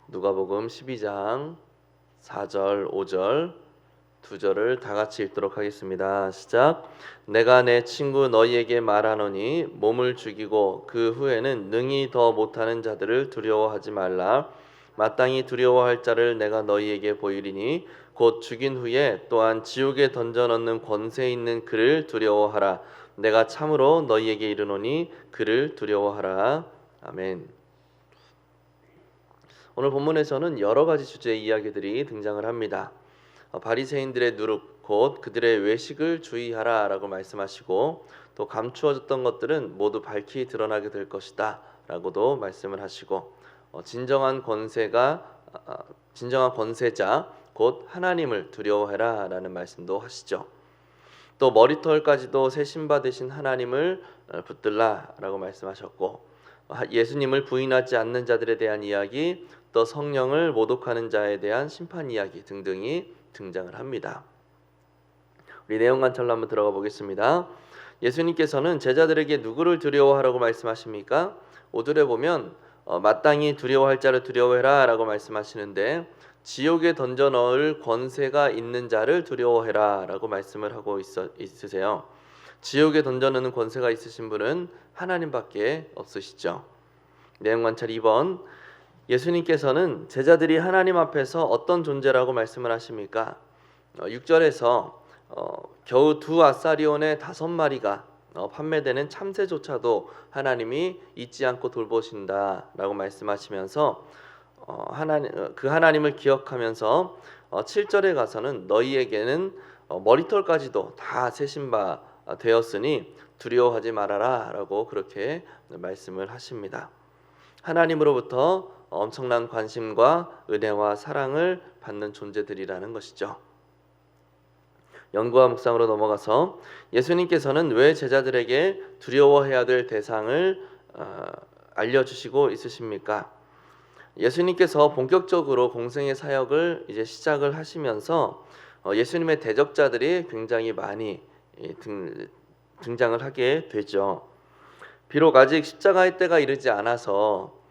누가복음 12장 4절, 5절 두 절을 다 같이 읽도록 하겠습니다. 시작. 내가 내 친구 너희에게 말하노니 몸을 죽이고 그 후에는 능히 더 못하는 자들을 두려워하지 말라. 마땅히 두려워할 자를 내가 너희에게 보이리니 곧 죽인 후에 또한 지옥에 던져 넣는 권세 있는 그를 두려워하라. 내가 참으로 너희에게 이르노니 그를 두려워하라. 아멘. 오늘 본문에서는 여러 가지 주제의 이야기들이 등장을 합니다. 바리새인들의 누룩 곧 그들의 외식을 주의하라라고 말씀하시고, 또 감추어졌던 것들은 모두 밝히 드러나게 될 것이다 라고도 말씀을 하시고, 진정한 권세자 곧 하나님을 두려워해라 라는 말씀도 하시죠. 또 머리털까지도 새 신받으신 하나님을 붙들라 라고 말씀하셨고, 예수님을 부인하지 않는 자들에 대한 이야기, 또 성령을 모독하는 자에 대한 심판 이야기 등등이 등장을 합니다. 우리 내용 관찰로 한번 들어가 보겠습니다. 예수님께서는 제자들에게 누구를 두려워하라고 말씀하십니까? 5절에 보면 마땅히 두려워할 자를 두려워해라 라고 말씀하시는데, 지옥에 던져 넣을 권세가 있는 자를 두려워해라 라고 말씀을 하고 있으세요. 지옥에 던져 넣는 권세가 있으신 분은 하나님밖에 없으시죠. 내용 관찰 2번. 예수님께서는 제자들이 하나님 앞에서 어떤 존재라고 말씀을 하십니까? 6절에서 겨우 2아사리온의 5마리가 판매되는 참새조차도 하나님이 잊지 않고 돌보신다라고 말씀하시면서 그 하나님을 기억하면서 7절에 가서는 너희에게는 머리털까지도 다 세신 바 되었으니 두려워하지 말아라 라고 그렇게 말씀을 하십니다. 하나님으로부터 엄청난 관심과 은혜와 사랑을 받는 존재들이라는 것이죠. 연구와 묵상으로 넘어가서 예수님께서는 왜 제자들에게 두려워해야 될 대상을 알려주시고 있으십니까? 예수님께서 본격적으로 공생의 사역을 이제 시작을 하시면서 예수님의 대적자들이 굉장히 많이 등장을 하게 되죠. 비록 아직 십자가의 때가 이르지 않아서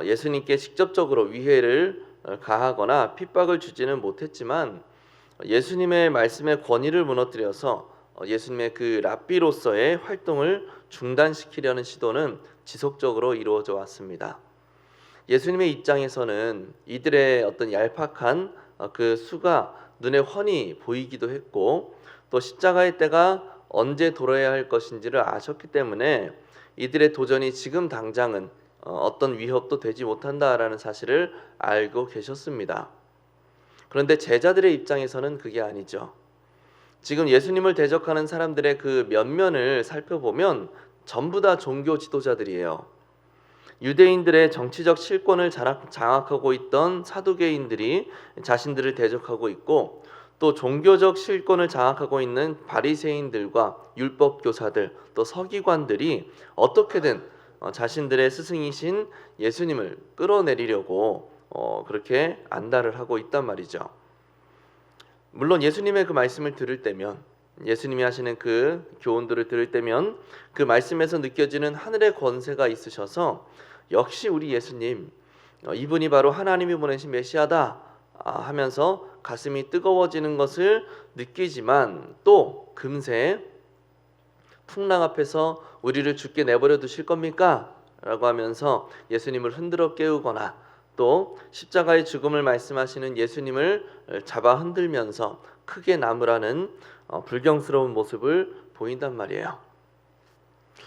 예수님께 직접적으로 위해를 가하거나 핍박을 주지는 못했지만, 예수님의 말씀의 권위를 무너뜨려서 예수님의 그 랍비로서의 활동을 중단시키려는 시도는 지속적으로 이루어져 왔습니다. 예수님의 입장에서는 이들의 어떤 얄팍한 그 수가 눈에 훤히 보이기도 했고, 또 십자가의 때가 언제 돌아야 할 것인지를 아셨기 때문에 이들의 도전이 지금 당장은 어떤 위협도 되지 못한다라는 사실을 알고 계셨습니다. 그런데 제자들의 입장에서는 그게 아니죠. 지금 예수님을 대적하는 사람들의 그 면면을 살펴보면 전부 다 종교 지도자들이에요. 유대인들의 정치적 실권을 장악하고 있던 사두개인들이 자신들을 대적하고 있고, 또 종교적 실권을 장악하고 있는 바리새인들과 율법 교사들, 또 서기관들이 어떻게든 자신들의 스승이신 예수님을 끌어내리려고 그렇게 안달을 하고 있단 말이죠. 물론 예수님의 그 말씀을 들을 때면, 예수님이 하시는 그 교훈들을 들을 때면 그 말씀에서 느껴지는 하늘의 권세가 있으셔서 역시 우리 예수님, 이분이 바로 하나님이 보내신 메시아다 하면서 가슴이 뜨거워지는 것을 느끼지만, 또 금세 풍랑 앞에서 우리를 죽게 내버려 두실 겁니까? 라고 하면서 예수님을 흔들어 깨우거나, 또 십자가의 죽음을 말씀하시는 예수님을 잡아 흔들면서 크게 나무라는 불경스러운 모습을 보인단 말이에요.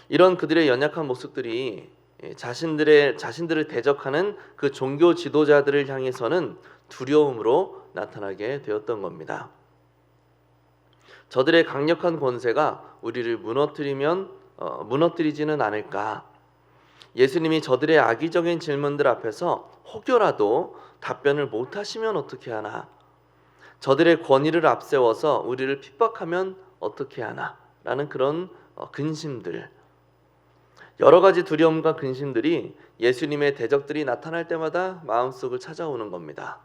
이런 그들의 연약한 모습들이 자신들을 대적하는 그 종교 지도자들을 향해서는 두려움으로 나타나게 되었던 겁니다. 저들의 강력한 권세가 우리를 무너뜨리지는 않을까? 예수님이 저들의 악의적인 질문들 앞에서 혹여라도 답변을 못하시면 어떻게 하나? 저들의 권위를 앞세워서 우리를 핍박하면 어떻게 하나? 라는 그런 근심들, 여러 가지 두려움과 근심들이 예수님의 대적들이 나타날 때마다 마음속을 찾아오는 겁니다.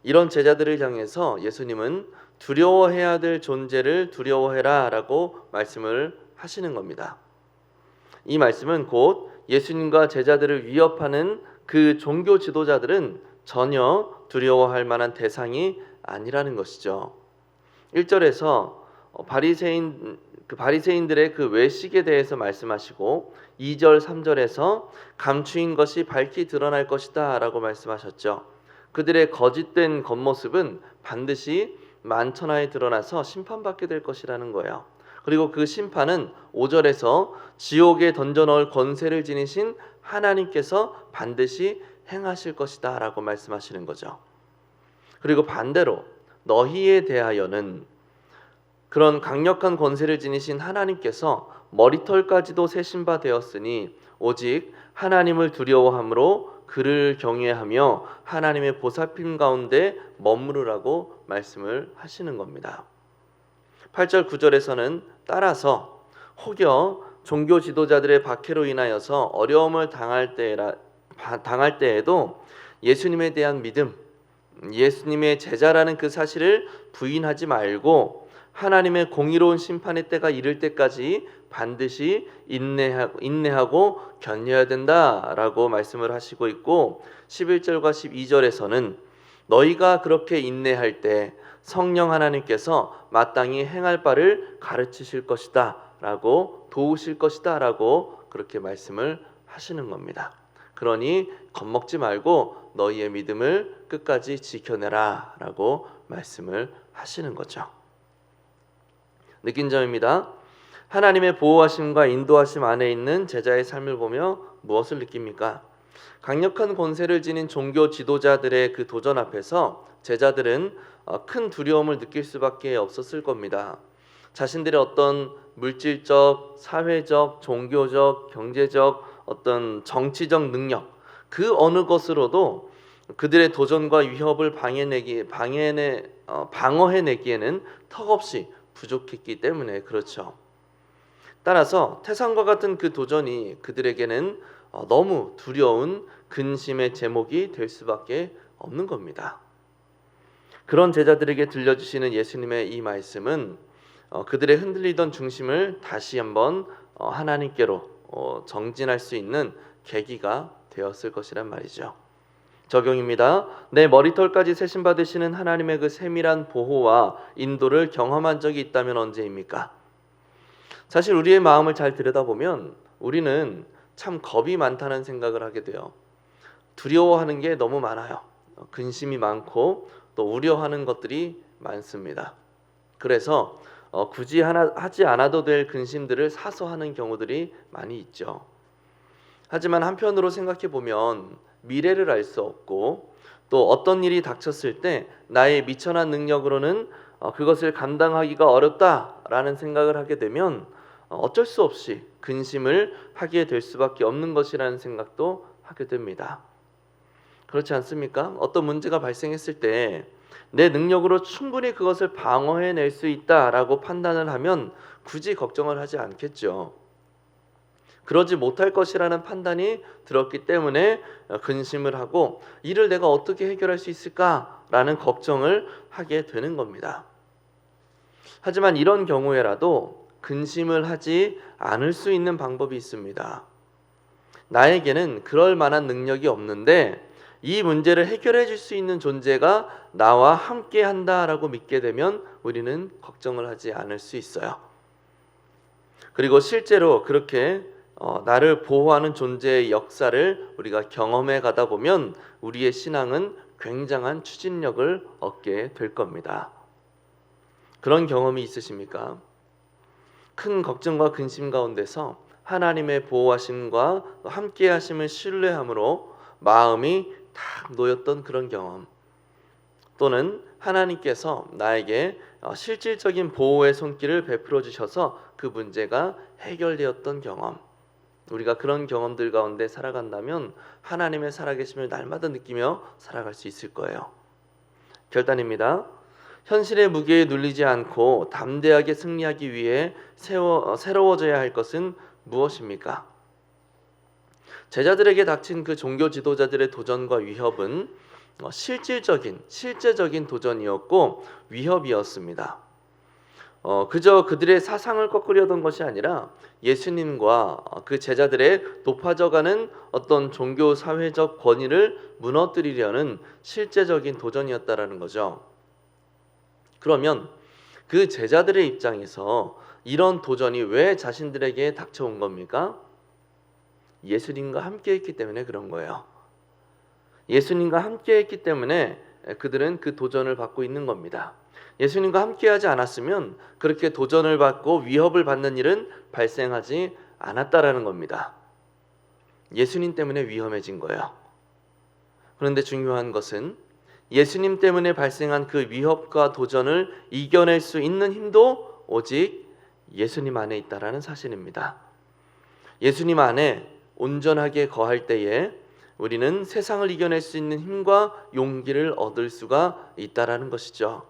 이런 제자들을 향해서 예수님은 두려워해야 될 존재를 두려워해라 라고 말씀을 하시는 겁니다. 이 말씀은 곧 예수님과 제자들을 위협하는 그 종교 지도자들은 전혀 두려워할 만한 대상이 아니라는 것이죠. 1절에서 바리새인들의 그 외식에 대해서 말씀하시고 2절 3절에서 감추인 것이 밝히 드러날 것이다라고 말씀하셨죠. 그들의 거짓된 겉모습은 반드시 만천하에 드러나서 심판받게 될 것이라는 거예요. 그리고 그 심판은 5절에서 지옥에 던져넣을 권세를 지니신 하나님께서 반드시 행하실 것이다 라고 말씀하시는 거죠. 그리고 반대로 너희에 대하여는 그런 강력한 권세를 지니신 하나님께서 머리털까지도 세신 바 되었으니 오직 하나님을 두려워함으로 그를 경외하며 하나님의 보살핌 가운데 머무르라고 말씀을 하시는 겁니다. 8절 9절에서는 따라서 혹여 종교 지도자들의 박해로 인하여서 어려움을 당할 때에도 예수님에 대한 믿음, 예수님의 제자라는 그 사실을 부인하지 말고 하나님의 공의로운 심판의 때가 이를 때까지 반드시 인내하고 견뎌야 된다라고 말씀을 하시고 있고 11절과 12절에서는 너희가 그렇게 인내할 때 성령 하나님께서 마땅히 행할 바를 가르치실 것이다 라고 도우실 것이다 라고 그렇게 말씀을 하시는 겁니다. 그러니 겁먹지 말고 너희의 믿음을 끝까지 지켜내라 라고 말씀을 하시는 거죠. 느낀 점입니다. 하나님의 보호하심과 인도하심 안에 있는 제자의 삶을 보며 무엇을 느낍니까? 강력한 권세를 지닌 종교 지도자들의 그 도전 앞에서 제자들은 큰 두려움을 느낄 수밖에 없었을 겁니다. 자신들의 어떤 물질적, 사회적, 종교적, 경제적, 어떤 정치적 능력 그 어느 것으로도 그들의 도전과 위협을 방어해내기에는 턱없이 부족했기 때문에 그렇죠. 따라서 태산과 같은 그 도전이 그들에게는 너무 두려운 근심의 제목이 될 수밖에 없는 겁니다. 그런 제자들에게 들려주시는 예수님의 이 말씀은 그들의 흔들리던 중심을 다시 한번 하나님께로 정진할 수 있는 계기가 되었을 것이란 말이죠. 적용입니다. 내 머리털까지 세심 받으시는 하나님의 그 세밀한 보호와 인도를 경험한 적이 있다면 언제입니까? 사실 우리의 마음을 잘 들여다보면 우리는 참 겁이 많다는 생각을 하게 돼요. 두려워하는 게 너무 많아요. 근심이 많고 또 우려하는 것들이 많습니다. 그래서 굳이 하지 않아도 될 근심들을 사서 하는 경우들이 많이 있죠. 하지만 한편으로 생각해 보면 미래를 알 수 없고 또 어떤 일이 닥쳤을 때 나의 미천한 능력으로는 그것을 감당하기가 어렵다라는 생각을 하게 되면 어쩔 수 없이 근심을 하게 될 수밖에 없는 것이라는 생각도 하게 됩니다. 그렇지 않습니까? 어떤 문제가 발생했을 때 내 능력으로 충분히 그것을 방어해낼 수 있다라고 판단을 하면 굳이 걱정을 하지 않겠죠. 그러지 못할 것이라는 판단이 들었기 때문에 근심을 하고 이를 내가 어떻게 해결할 수 있을까라는 걱정을 하게 되는 겁니다. 하지만 이런 경우에라도 근심을 하지 않을 수 있는 방법이 있습니다. 나에게는 그럴 만한 능력이 없는데 이 문제를 해결해 줄 수 있는 존재가 나와 함께 한다라고 믿게 되면 우리는 걱정을 하지 않을 수 있어요. 그리고 실제로 그렇게 나를 보호하는 존재의 역사를 우리가 경험해 가다 보면 우리의 신앙은 굉장한 추진력을 얻게 될 겁니다. 그런 경험이 있으십니까? 큰 걱정과 근심 가운데서 하나님의 보호하심과 함께하심을 신뢰함으로 마음이 탁 놓였던 그런 경험, 또는 하나님께서 나에게 실질적인 보호의 손길을 베풀어 주셔서 그 문제가 해결되었던 경험, 우리가 그런 경험들 가운데 살아간다면 하나님의 살아계심을 날마다 느끼며 살아갈 수 있을 거예요. 결단입니다. 현실의 무게에 눌리지 않고 담대하게 승리하기 위해 새로워져야 할 것은 무엇입니까? 제자들에게 닥친 그 종교 지도자들의 도전과 위협은 실제적인 도전이었고 위협이었습니다. 그저 그들의 사상을 꺾으려던 것이 아니라 예수님과 그 제자들의 높아져가는 어떤 종교 사회적 권위를 무너뜨리려는 실제적인 도전이었다라는 거죠. 그러면 그 제자들의 입장에서 이런 도전이 왜 자신들에게 닥쳐온 겁니까? 예수님과 함께 했기 때문에 그런 거예요. 예수님과 함께 했기 때문에 그들은 그 도전을 받고 있는 겁니다. 예수님과 함께하지 않았으면 그렇게 도전을 받고 위협을 받는 일은 발생하지 않았다라는 겁니다. 예수님 때문에 위험해진 거예요. 그런데 중요한 것은 예수님 때문에 발생한 그 위협과 도전을 이겨낼 수 있는 힘도 오직 예수님 안에 있다라는 사실입니다. 예수님 안에 온전하게 거할 때에 우리는 세상을 이겨낼 수 있는 힘과 용기를 얻을 수가 있다라는 것이죠.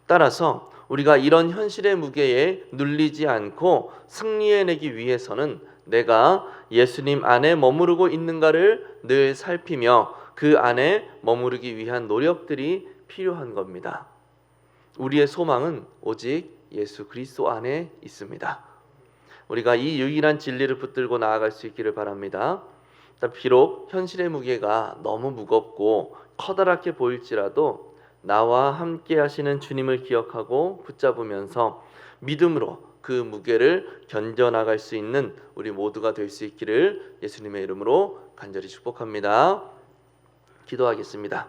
따라서 우리가 이런 현실의 무게에 눌리지 않고 승리해내기 위해서는 내가 예수님 안에 머무르고 있는가를 늘 살피며 그 안에 머무르기 위한 노력들이 필요한 겁니다. 우리의 소망은 오직 예수 그리스도 안에 있습니다. 우리가 이 유일한 진리를 붙들고 나아갈 수 있기를 바랍니다. 비록 현실의 무게가 너무 무겁고 커다랗게 보일지라도 나와 함께 하시는 주님을 기억하고 붙잡으면서 믿음으로 그 무게를 견뎌나갈 수 있는 우리 모두가 될 수 있기를 예수님의 이름으로 간절히 축복합니다. 기도하겠습니다.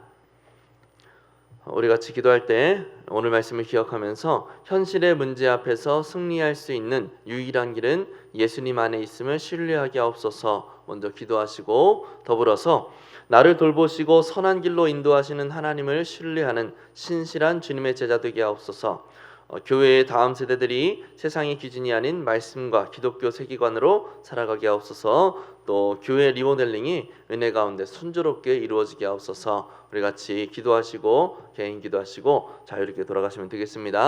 우리 같이 기도할 때 오늘 말씀을 기억하면서 현실의 문제 앞에서 승리할 수 있는 유일한 길은 예수님 안에 있음을 신뢰하게 하옵소서 먼저 기도하시고 더불어서 나를 돌보시고 선한 길로 인도하시는 하나님을 신뢰하는 신실한 주님의 제자 되게 하옵소서. 교회의 다음 세대들이 세상의 기준이 아닌 말씀과 기독교 세계관으로 살아가게 하옵소서. 또 교회 리모델링이 은혜 가운데 순조롭게 이루어지게 하옵소서. 우리 같이 기도하시고 개인 기도하시고 자유롭게 돌아가시면 되겠습니다.